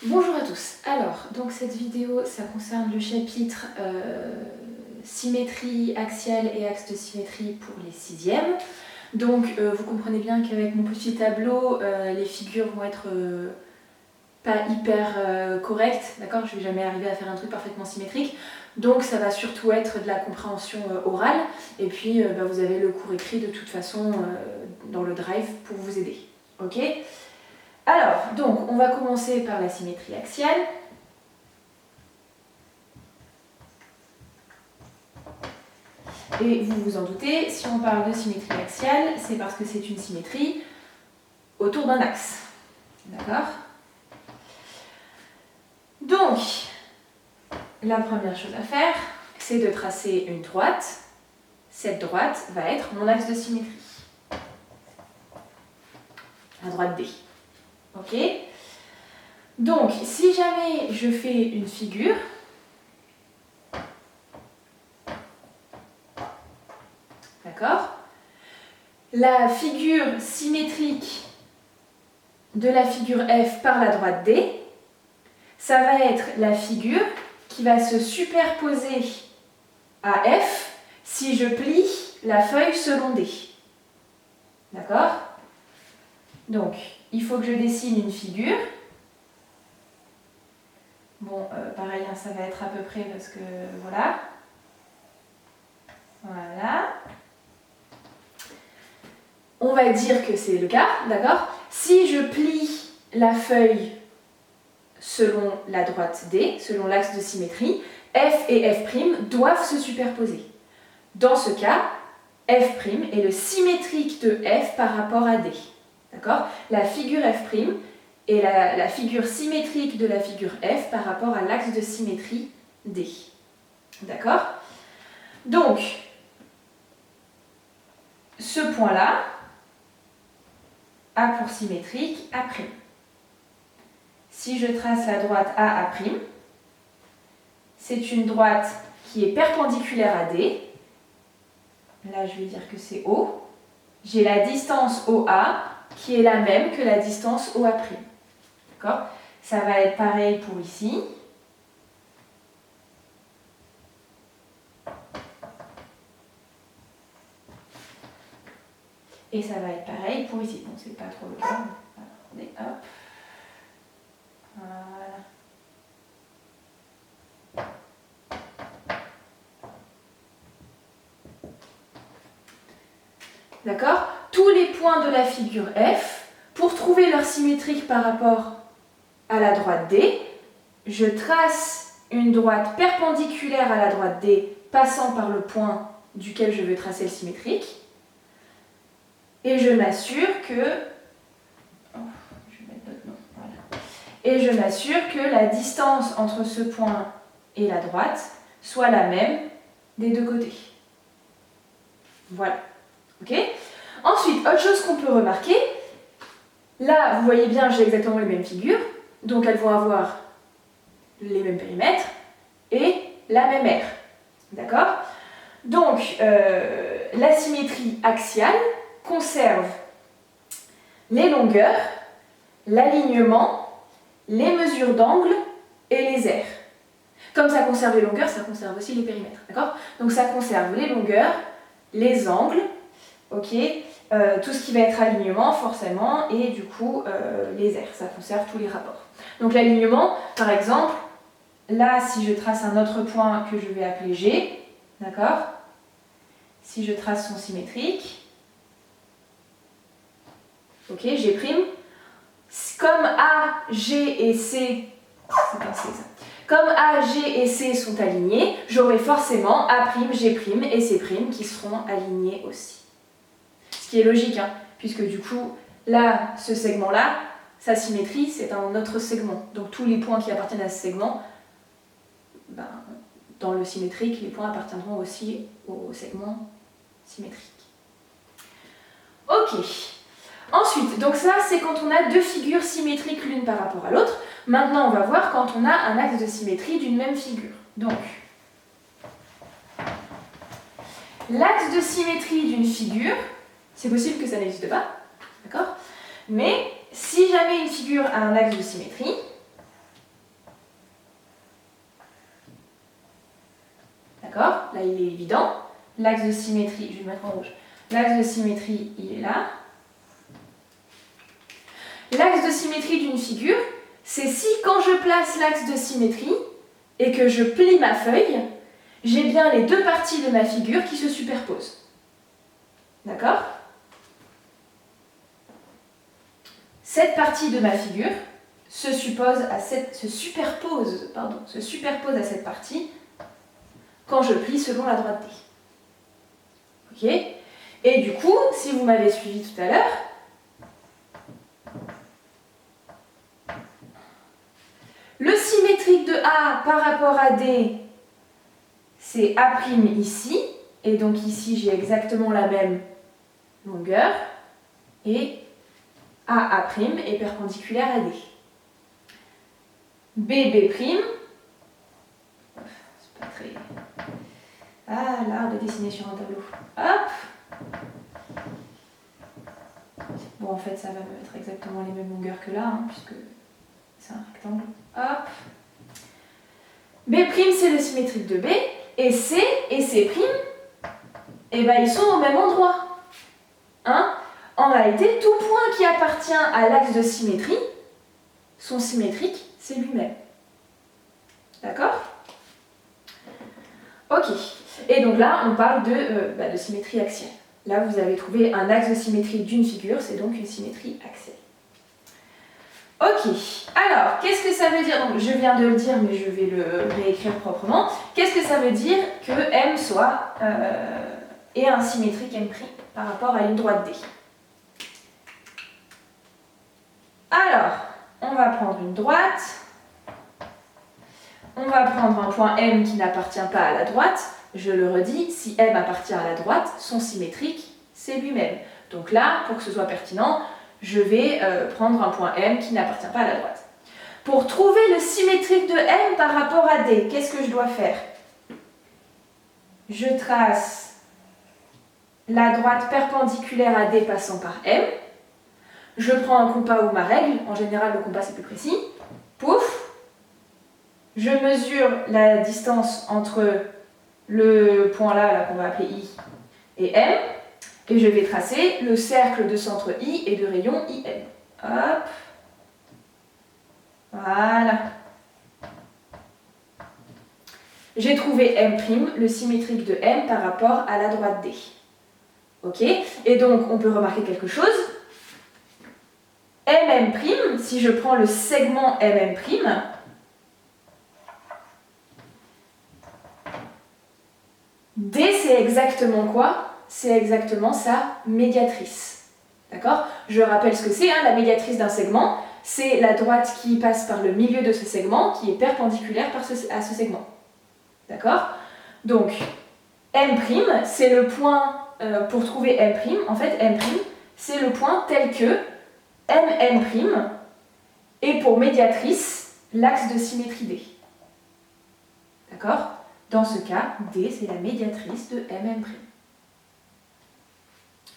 Bonjour à tous. Alors, donc cette vidéo, ça concerne le chapitre symétrie axiale et axe de symétrie pour les 6e. Donc, vous comprenez bien qu'avec mon petit tableau, les figures vont être pas hyper correctes, d'accord? Je vais jamais arriver à faire un truc parfaitement symétrique. Donc, ça va surtout être de la compréhension orale. Et puis, vous avez le cours écrit de toute façon dans le drive pour vous aider. Ok? Alors, donc, on va commencer par la symétrie axiale. Et vous vous en doutez, si on parle de symétrie axiale, c'est parce que c'est une symétrie autour d'un axe. D'accord? Donc, la première chose à faire, c'est de tracer une droite. Cette droite va être mon axe de symétrie. La droite D. Ok? Donc, si jamais je fais une figure, d'accord? La figure symétrique de la figure F par la droite D, ça va être la figure qui va se superposer à F si je plie la feuille selon D. D'accord? Donc, il faut que je dessine une figure. Bon, pareil, hein, ça va être à peu près parce que voilà. Voilà. On va dire que c'est le cas, d'accord? Si je plie la feuille selon la droite D, selon l'axe de symétrie, F et F' doivent se superposer. Dans ce cas, F' est le symétrique de F par rapport à D. D'accord? La figure F' est la figure symétrique de la figure F par rapport à l'axe de symétrie D. D'accord? Donc, ce point-là a pour symétrique A'. Si je trace la droite AA', c'est une droite qui est perpendiculaire à D. Là, je vais dire que c'est O. J'ai la distance OA qui est la même que la distance OA'. D'accord? Ça va être pareil pour ici. Et ça va être pareil pour ici. Bon, c'est pas trop le cas. Attendez, hop. Voilà. D'accord? Tous les points de la figure F, pour trouver leur symétrique par rapport à la droite D, je trace une droite perpendiculaire à la droite D passant par le point duquel je veux tracer le symétrique. Et je m'assure que... Oh, je vais mettre d'autres noms. Voilà. Et je m'assure que la distance entre ce point et la droite soit la même des deux côtés. Voilà. Ok? Ensuite, autre chose qu'on peut remarquer, là, vous voyez bien, j'ai exactement les mêmes figures, donc elles vont avoir les mêmes périmètres et la même aire. D'accord? Donc, la symétrie axiale conserve les longueurs, l'alignement, les mesures d'angle et les aires. Comme ça conserve les longueurs, ça conserve aussi les périmètres. D'accord? Donc ça conserve les longueurs, les angles, ok, tout ce qui va être alignement forcément, et du coup les aires, ça conserve tous les rapports. Donc l'alignement, par exemple, là si je trace un autre point que je vais appeler G, d'accord, si je trace son symétrique, ok, G', comme A, G et C, c'est un C ça. Comme A, G et C sont alignés, j'aurai forcément A', G' et C' qui seront alignés aussi. Ce qui est logique, hein, puisque du coup, là, ce segment-là, sa symétrie, c'est un autre segment. Donc tous les points qui appartiennent à ce segment, dans le symétrique, les points appartiendront aussi au segment symétrique. Ok. Ensuite, donc ça, c'est quand on a deux figures symétriques l'une par rapport à l'autre. Maintenant, on va voir quand on a un axe de symétrie d'une même figure. Donc, l'axe de symétrie d'une figure, c'est possible que ça n'existe pas, d'accord? Mais si jamais une figure a un axe de symétrie, Là, il est évident. L'axe de symétrie, je vais le mettre en rouge. L'axe de symétrie, il est là. L'axe de symétrie d'une figure, c'est si quand je place l'axe de symétrie et que je plie ma feuille, j'ai bien les deux parties de ma figure qui se superposent. D'accord? Cette partie de ma figure se superpose à cette partie quand je plie selon la droite D. Ok? Et du coup, si vous m'avez suivi tout à l'heure, le symétrique de A par rapport à D, c'est A' ici, et donc ici j'ai exactement la même longueur, et AA' est perpendiculaire à D. BB', c'est pas très... Ah, l'art de dessiner sur un tableau. Hop! Bon, en fait, ça va me mettre exactement les mêmes longueurs que là, hein, puisque c'est un rectangle. Hop! B', c'est le symétrique de B, et C et C', eh ben, ils sont au même endroit. Hein? En réalité, tout point qui appartient à l'axe de symétrie, son symétrique, c'est lui-même. D'accord? Ok. Et donc là, on parle de symétrie axiale. Là, vous avez trouvé un axe de symétrie d'une figure, c'est donc une symétrie axiale. Ok. Alors, qu'est-ce que ça veut dire? Donc, je viens de le dire, mais je vais le réécrire proprement. Qu'est-ce que ça veut dire que M ait un symétrique M' par rapport à une droite D? Alors, on va prendre une droite. On va prendre un point M qui n'appartient pas à la droite. Je le redis, si M appartient à la droite, son symétrique, c'est lui-même. Donc là, pour que ce soit pertinent, je vais prendre un point M qui n'appartient pas à la droite. Pour trouver le symétrique de M par rapport à D, qu'est-ce que je dois faire? Je trace la droite perpendiculaire à D passant par M. Je prends un compas ou ma règle. En général, le compas, c'est plus précis. Pouf! Je mesure la distance entre le point là qu'on va appeler I et M, et je vais tracer le cercle de centre I et de rayon IM. Hop. Voilà. J'ai trouvé M', le symétrique de M par rapport à la droite D. Ok? Et donc, on peut remarquer quelque chose. MM', si je prends le segment MM', D, c'est exactement quoi? C'est exactement sa médiatrice. D'accord? Je rappelle ce que c'est, hein, la médiatrice d'un segment. C'est la droite qui passe par le milieu de ce segment, qui est perpendiculaire à ce segment. D'accord? Donc, M', c'est le point, pour trouver M', en fait, M', c'est le point tel que MM' est pour médiatrice l'axe de symétrie D. D'accord? Dans ce cas, D, c'est la médiatrice de MM'.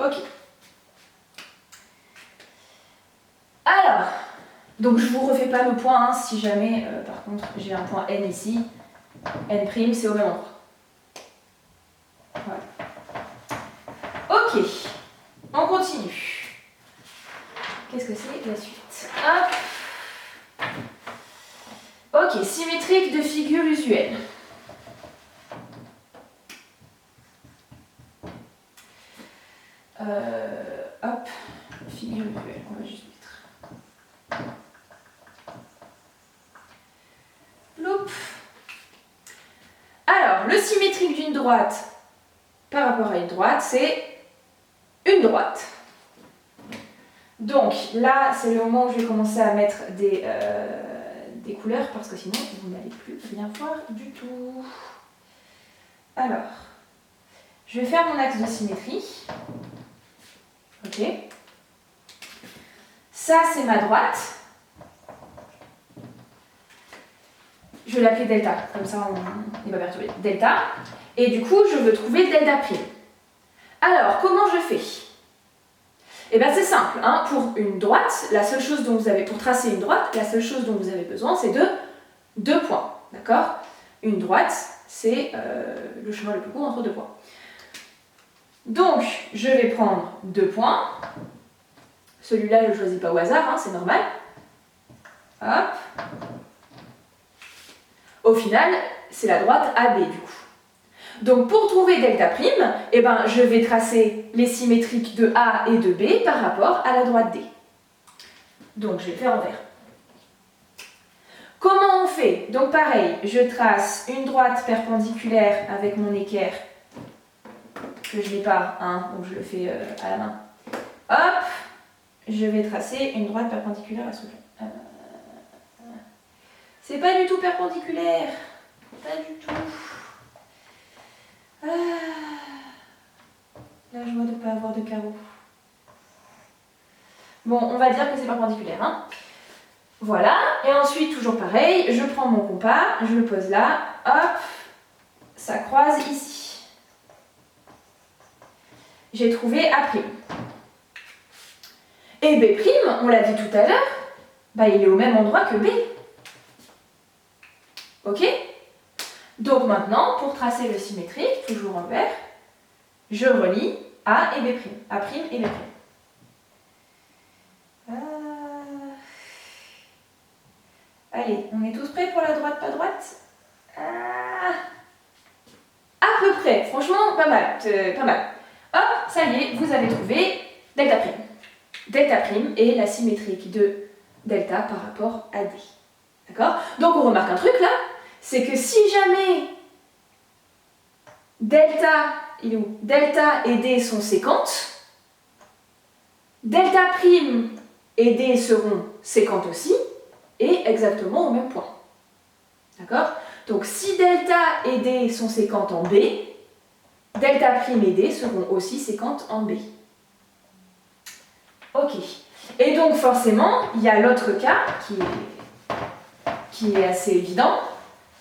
Ok. Alors, donc je ne vous refais pas le point, hein, si jamais, par contre, j'ai un point N ici, N', c'est au même endroit. Voilà. Ok, on continue. Qu'est-ce que c'est la suite? Hop. Ok, symétrique de figure usuelle. Hop, figure usuelle, on va juste mettre. Ploup. Alors, le symétrique d'une droite par rapport à une droite, c'est une droite. Donc là, c'est le moment où je vais commencer à mettre des couleurs parce que sinon, vous n'allez plus rien voir du tout. Alors, je vais faire mon axe de symétrie. Ok. Ça, c'est ma droite. Je vais l'appeler delta, comme ça on n'est pas perturbé. Delta. Et du coup, je veux trouver delta prime. Alors, comment je fais? Eh bien, c'est simple. Hein. Pour une droite, pour tracer une droite, la seule chose dont vous avez besoin, c'est de 2 points. D'accord? Une droite, c'est le chemin le plus court entre 2 points. Donc, je vais prendre 2 points. Celui-là, je ne le choisis pas au hasard, hein, c'est normal. Hop. Au final, c'est la droite AB du coup. Donc pour trouver delta prime, eh ben, je vais tracer les symétriques de A et de B par rapport à la droite D. Donc je vais le faire en vert. Comment on fait? Donc pareil, je trace une droite perpendiculaire avec mon équerre, que je n'ai pas, hein, donc je le fais à la main. Hop, je vais tracer une droite perpendiculaire à ce truc-là. C'est pas du tout perpendiculaire. Pas du tout. La joie de ne pas avoir de carreaux. Bon, on va dire que c'est perpendiculaire. Hein. Voilà. Et ensuite, toujours pareil, je prends mon compas, je le pose là. Hop. Ça croise ici. J'ai trouvé A'. Et B', on l'a dit tout à l'heure, bah, il est au même endroit que B. Ok? Donc maintenant, pour tracer le symétrique, toujours en vert, je relie A et B', A' et B'. Allez, on est tous prêts pour la droite, pas droite? À peu près, franchement, pas mal, pas mal. Hop, ça y est, vous avez trouvé delta prime. Delta prime est la symétrique de delta par rapport à D. D'accord? Donc on remarque un truc là, c'est que si jamais delta, il est où? Delta et D sont séquentes, delta prime et D seront séquentes aussi, et exactement au même point. D'accord? Donc si delta et D sont séquentes en B, delta prime et D seront aussi séquentes en B. Ok. Et donc forcément, il y a l'autre cas qui est assez évident,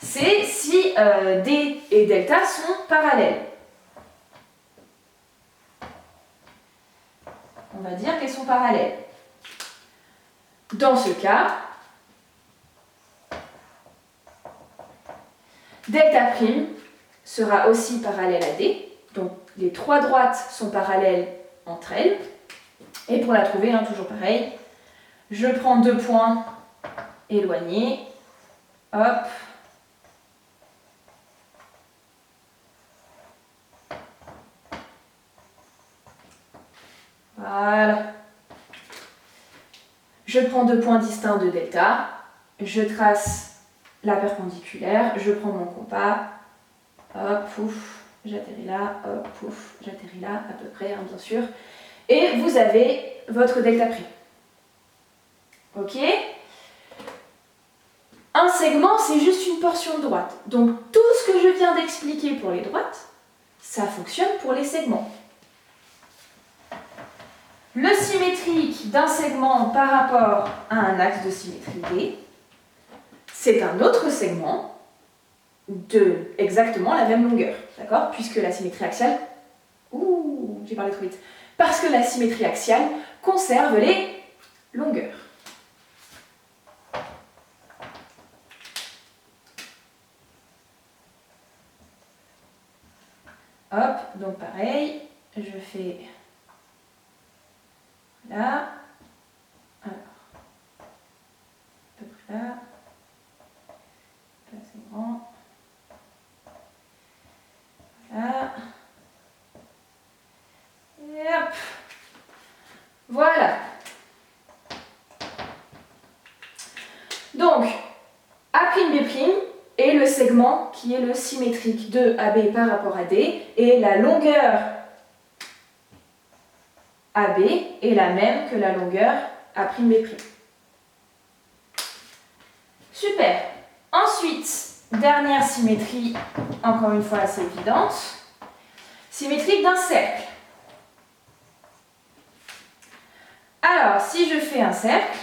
c'est si D et delta sont parallèles. On va dire qu'elles sont parallèles. Dans ce cas, delta prime sera aussi parallèle à D, donc les 3 droites sont parallèles entre elles. Et pour la trouver, hein, toujours pareil, je prends 2 points éloignés, hop, voilà. Je prends 2 points distincts de delta, je trace la perpendiculaire, je prends mon compas, hop, pouf, j'atterris là, hop, pouf, j'atterris là, à peu près, hein, bien sûr. Et vous avez votre delta prime. Ok? Un segment, c'est juste une portion de droite. Donc tout ce que je viens d'expliquer pour les droites, ça fonctionne pour les segments. Le symétrique d'un segment par rapport à un axe de symétrie D, c'est un autre segment de exactement la même longueur, d'accord? Puisque la symétrie axiale... Ouh, j'ai parlé trop vite. Parce que la symétrie axiale conserve les longueurs. Hop, donc pareil, je fais là, alors, à peu près là, c'est grand, là, et hop, voilà. Donc, A'B' est le segment qui est le symétrique de AB par rapport à D, et la longueur AB est la même que la longueur A'B'. Super. Ensuite, dernière symétrie, encore une fois assez évidente, symétrique d'un cercle. Alors, si je fais un cercle,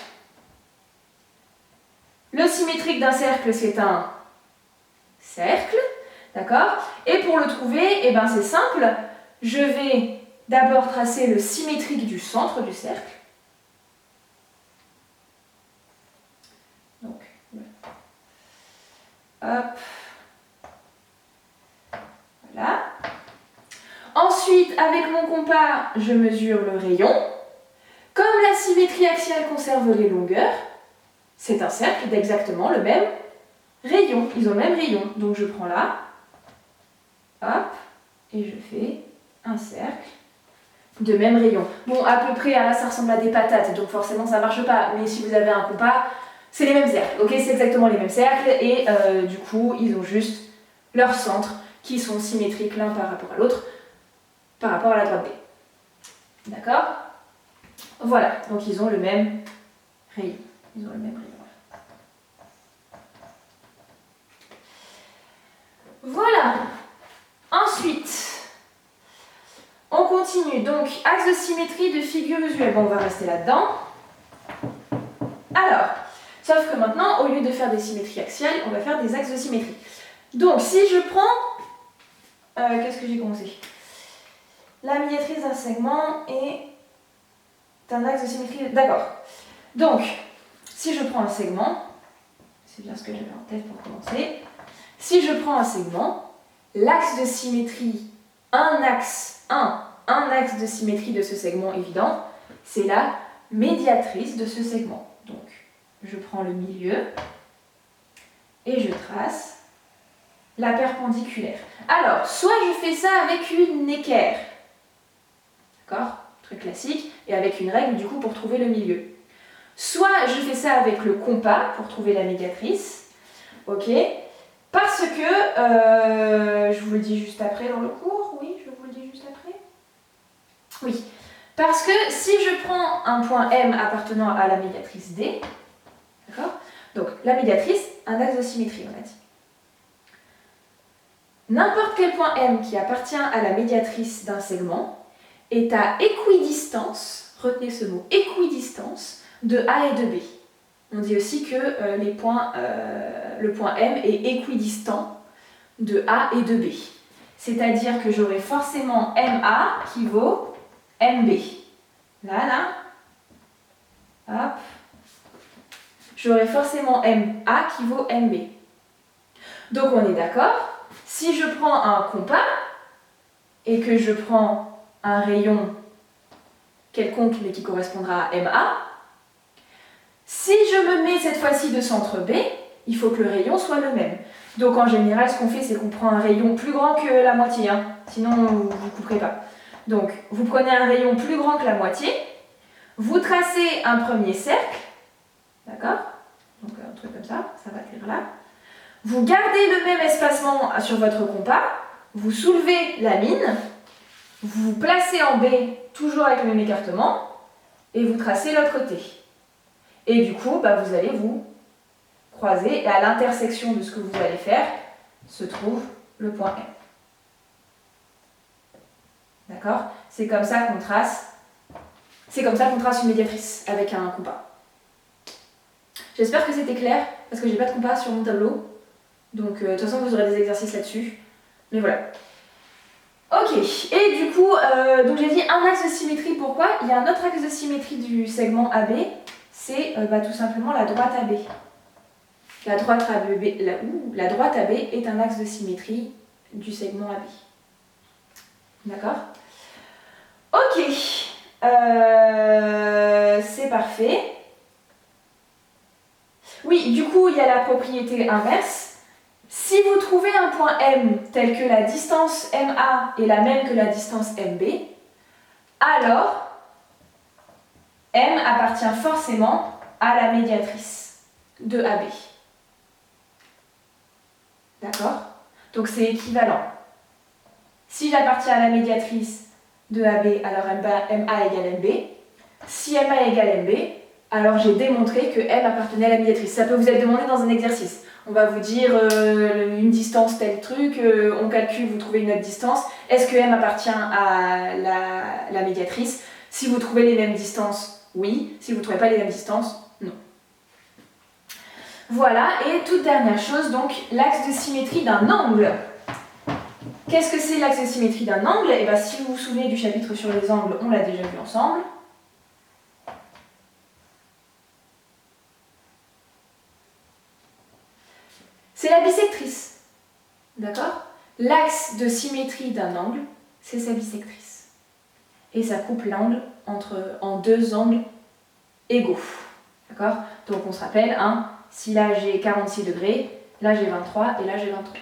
le symétrique d'un cercle, c'est un cercle, d'accord? Et pour le trouver, eh ben, c'est simple, je vais d'abord tracer le symétrique du centre du cercle. Donc, hop. avec mon compas, je mesure le rayon. Comme la symétrie axiale conserve les longueurs, c'est un cercle d'exactement le même rayon. Ils ont le même rayon. Donc je prends là, hop, et je fais un cercle de même rayon. Bon, à peu près, là ça ressemble à des patates, donc forcément ça marche pas. Mais si vous avez un compas, c'est les mêmes cercles, ok? C'est exactement les mêmes cercles, et du coup, ils ont juste leurs centres qui sont symétriques l'un par rapport à l'autre, par rapport à la droite B. D'accord? Voilà, donc ils ont le même rayon. Ils ont le même rayon. Voilà. Ensuite, on continue. Donc, axe de symétrie de figure usuelle. Bon, on va rester là-dedans. Alors, sauf que maintenant, au lieu de faire des symétries axiales, on va faire des axes de symétrie. Donc, si je prends... qu'est-ce que j'ai commencé? La médiatrice d'un segment est un axe de symétrie... D'accord. Donc, si je prends un segment, c'est bien ce que j'avais en tête pour commencer. Si je prends un segment, l'axe de symétrie, un axe de symétrie de ce segment évident, c'est la médiatrice de ce segment. Donc, je prends le milieu et je trace la perpendiculaire. Alors, soit je fais ça avec une équerre, d'accord? Très classique, et avec une règle du coup pour trouver le milieu. Soit je fais ça avec le compas pour trouver la médiatrice, ok? Parce que, je vous le dis juste après dans le cours, oui, je vous le dis juste après. Oui, parce que si je prends un point M appartenant à la médiatrice D, d'accord? Donc la médiatrice, un axe de symétrie, on a dit. N'importe quel point M qui appartient à la médiatrice d'un segment est à équidistance, retenez ce mot, équidistance, de A et de B. On dit aussi que le point M est équidistant de A et de B. C'est-à-dire que j'aurai forcément MA qui vaut MB. Là, hop. J'aurai forcément MA qui vaut MB. Donc on est d'accord, si je prends un compas et que je prends un rayon quelconque mais qui correspondra à MA, si je me mets cette fois-ci de centre B, il faut que le rayon soit le même. Donc en général, ce qu'on fait, c'est qu'on prend un rayon plus grand que la moitié, hein. Sinon vous ne couperez pas. Donc vous prenez un rayon plus grand que la moitié, vous tracez un premier cercle, d'accord? Donc un truc comme ça va atterrir là. Vous gardez le même espacement sur votre compas, vous soulevez la mine, vous placez en B, toujours avec le même écartement, et vous tracez l'autre côté. Et du coup, vous allez vous croiser, et à l'intersection de ce que vous allez faire, se trouve le point M. D'accord? C'est comme ça qu'on trace une médiatrice avec un compas. J'espère que c'était clair, parce que j'ai pas de compas sur mon tableau. Donc de toute façon vous aurez des exercices là-dessus. Mais voilà. Ok, et du coup, donc j'ai dit un axe de symétrie, pourquoi? Il y a un autre axe de symétrie du segment AB, c'est tout simplement la droite AB. La droite AB est un axe de symétrie du segment AB. D'accord? Ok, c'est parfait. Oui, du coup, il y a la propriété inverse. Si vous trouvez un point M tel que la distance MA est la même que la distance MB, alors M appartient forcément à la médiatrice de AB. D'accord? Donc c'est équivalent. Si j'appartiens à la médiatrice de AB, alors MA égale MB. Si MA égale MB, alors j'ai démontré que M appartenait à la médiatrice. Ça peut vous être demandé dans un exercice. On va vous dire une distance tel truc, on calcule, vous trouvez une autre distance. Est-ce que M appartient à la médiatrice? Si vous trouvez les mêmes distances, oui. Si vous ne trouvez pas les mêmes distances, non. Voilà, et toute dernière chose, donc l'axe de symétrie d'un angle. Qu'est-ce que c'est l'axe de symétrie d'un angle? Et bien, si vous vous souvenez du chapitre sur les angles, on l'a déjà vu ensemble. C'est la bissectrice. D'accord? L'axe de symétrie d'un angle, c'est sa bissectrice. et ça coupe l'angle en deux angles égaux. D'accord? Donc on se rappelle, hein, si là j'ai 46 degrés, là j'ai 23 et là j'ai 23.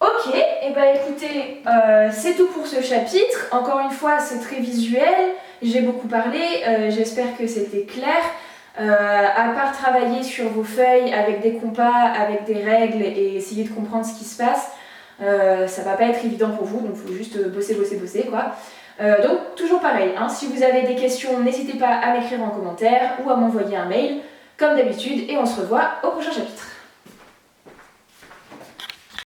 Ok, et ben écoutez, c'est tout pour ce chapitre. Encore une fois, c'est très visuel, j'ai beaucoup parlé, j'espère que c'était clair. À part travailler sur vos feuilles avec des compas, avec des règles et essayer de comprendre ce qui se passe, ça va pas être évident pour vous, donc il faut juste bosser quoi. Donc toujours pareil, hein, si vous avez des questions, n'hésitez pas à m'écrire en commentaire ou à m'envoyer un mail comme d'habitude et on se revoit au prochain chapitre.